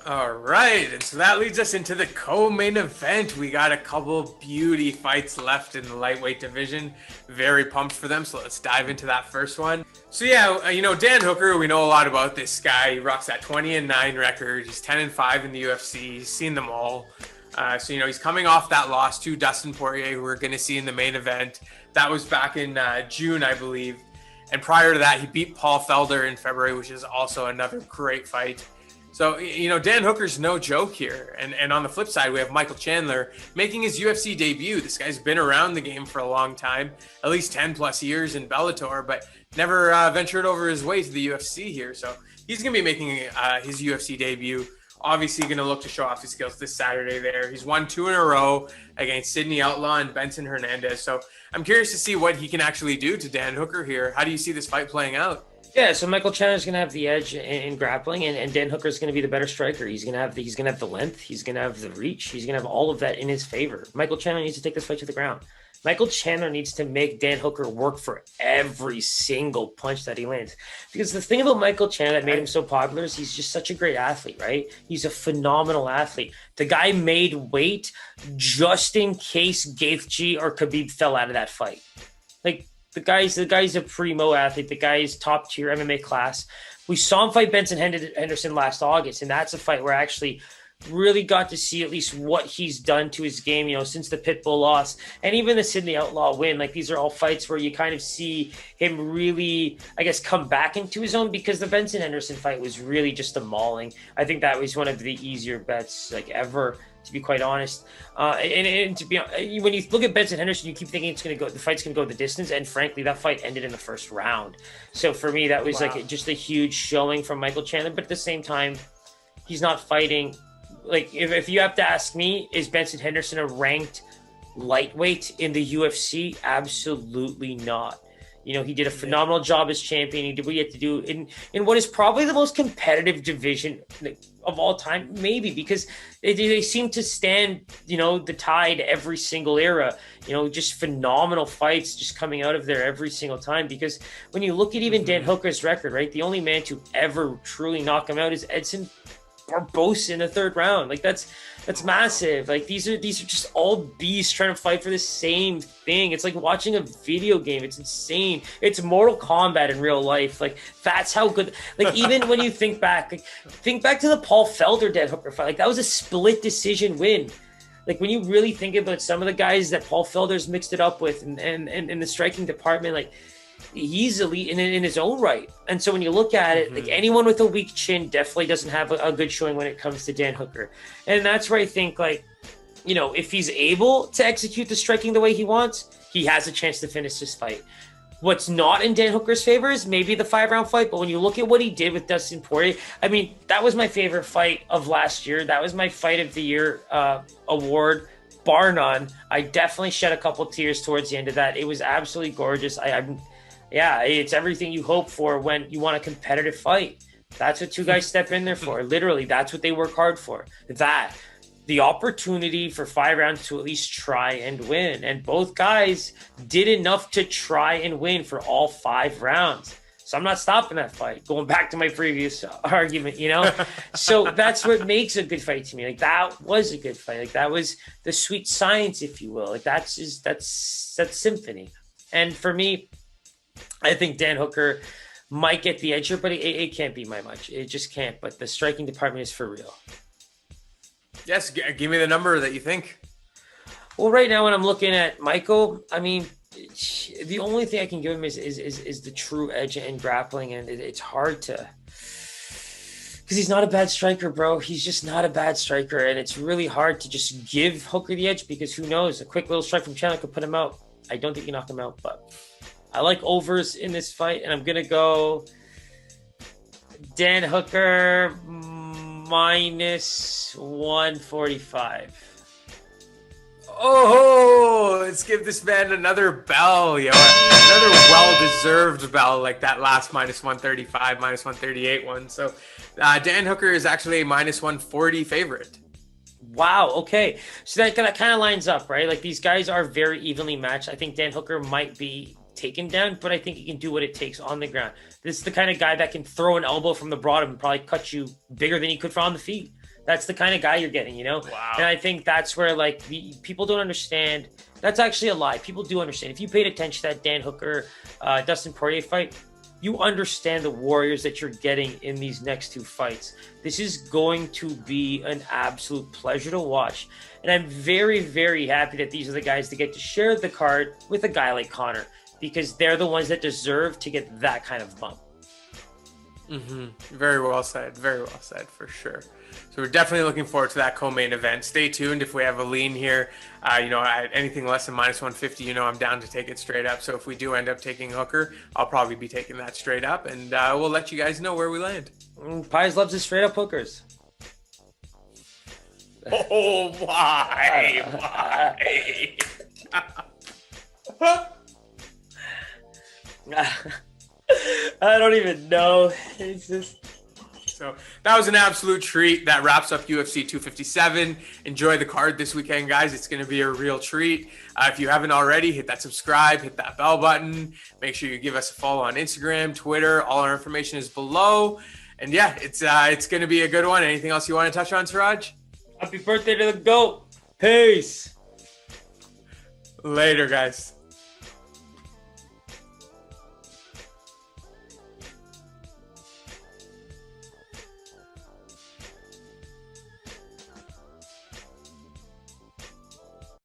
All right, and so that leads us into the co-main event. We got a couple beauty fights left in the lightweight division. Very pumped for them, so let's dive into that first one. So yeah, Dan Hooker, we know a lot about this guy. He rocks that 20-9 record. He's 10-5 in the UFC. He's seen them all. He's coming off that loss to Dustin Poirier, who we're going to see in the main event. That was back in June, I believe. And prior to that, he beat Paul Felder in February, which is also another great fight. So, Dan Hooker's no joke here. And on the flip side, we have Michael Chandler making his UFC debut. This guy's been around the game for a long time, at least 10 plus years in Bellator, but never ventured over his way to the UFC here. So he's going to be making his UFC debut. Obviously going to look to show off his skills this Saturday there. He's won 2 in a row against Sidney Outlaw and Benson Hernandez. So I'm curious to see what he can actually do to Dan Hooker here. How do you see this fight playing out? Yeah, so Michael Chandler's going to have the edge in grappling, and Dan Hooker's going to be the better striker. He's going to have the length, he's going to have the reach, he's going to have all of that in his favor. Michael Chandler needs to take this fight to the ground. Michael Chandler needs to make Dan Hooker work for every single punch that he lands. Because the thing about Michael Chandler that made him so popular is he's just such a great athlete, right? He's a phenomenal athlete. The guy made weight just in case Gaethje or Khabib fell out of that fight. Like, the guy's a primo athlete. The guy's top tier MMA class. We saw him fight Benson Henderson last August, and that's a fight where I actually really got to see at least what he's done to his game, since the Pitbull loss and even the Sidney Outlaw win. Like, these are all fights where you kind of see him really, I guess, come back into his own, because the Benson Henderson fight was really just a mauling. I think that was one of the easier bets ever, to be quite honest. And to be when you look at Benson Henderson, you keep thinking the fight's gonna go the distance, and frankly, that fight ended in the first round. So for me, that was just a huge showing from Michael Chandler. But at the same time, he's not fighting. Like, if you have to ask me, is Benson Henderson a ranked lightweight in the UFC? Absolutely not. He did a phenomenal job as champion. He did what he had to do in what is probably the most competitive division of all time, maybe, because they seem to stand, the tide every single era. Just phenomenal fights just coming out of there every single time. Because when you look at even Dan Hooker's record, right, the only man to ever truly knock him out is Edson Barbosa in the third round. Like, that's massive. Like, these are just all beasts trying to fight for the same thing. It's like watching a video game. It's insane. It's Mortal Kombat in real life. Like, that's how good. Like, even when you think back to the Paul Felder Dan Hooker fight. Like, that was a split decision win. Like, when you really think about some of the guys that Paul Felder's mixed it up with, and in the striking department, like, he's elite in his own right. And so when you look at it, like, anyone with a weak chin definitely doesn't have a good showing when it comes to Dan Hooker. And that's where I think, if he's able to execute the striking the way he wants, he has a chance to finish this fight. What's not in Dan Hooker's favor is maybe the 5-round fight, but when you look at what he did with Dustin Poirier, I mean, that was my favorite fight of last year. That was my fight of the year award, bar none. I definitely shed a couple tears towards the end of that. It was absolutely gorgeous. Yeah, it's everything you hope for when you want a competitive fight. That's what two guys step in there for. Literally, that's what they work hard for. The opportunity for 5 rounds to at least try and win. And both guys did enough to try and win for all 5 rounds. So I'm not stopping that fight. Going back to my previous argument, So that's what makes a good fight to me. Like, that was a good fight. Like, that was the sweet science, if you will. Like, that's symphony. And for me, I think Dan Hooker might get the edge here, but it can't be by much. It just can't. But the striking department is for real. Yes, give me the number that you think. Well, right now when I'm looking at Michael, I mean, the only thing I can give him is the true edge and grappling, and it's hard to, because he's not a bad striker, bro. He's just not a bad striker, and it's really hard to just give Hooker the edge, because who knows? A quick little strike from Chandler could put him out. I don't think he knocked him out, but I like overs in this fight, and I'm going to go Dan Hooker minus 145. Oh, let's give this man another bell, another well-deserved bell, like that last minus 135, minus 138 one. So Dan Hooker is actually a minus 140 favorite. Wow, okay. So that kind of lines up, right? Like, these guys are very evenly matched. I think Dan Hooker might be taken down, but I think he can do what it takes on the ground. This is the kind of guy that can throw an elbow from the bottom and probably cut you bigger than he could from on the feet. That's the kind of guy you're getting, you know? Wow. And I think that's where, like, people don't understand. That's actually a lie. People do understand. If you paid attention to that Dan Hooker, Dustin Poirier fight, you understand the warriors that you're getting in these next two fights. This is going to be an absolute pleasure to watch. And I'm very, very happy that these are the guys that get to share the card with a guy like Conor, because they're the ones that deserve to get that kind of bump. Very well said. Very well said, for sure. So we're definitely looking forward to that co-main event. Stay tuned if we have a lean here. At anything less than minus 150, I'm down to take it straight up. So if we do end up taking Hooker, I'll probably be taking that straight up, and we'll let you guys know where we land. Pies loves his straight up hookers. Oh, why? I don't even know. It's just... So that was an absolute treat. That wraps up UFC 257. Enjoy the card this weekend, guys. It's going to be a real treat. If you haven't already, hit that subscribe, hit that bell button. Make sure you give us a follow on Instagram, Twitter. All our information is below. And yeah, it's going to be a good one. Anything else you want to touch on, Siraj? Happy birthday to the GOAT. Peace. Later, guys.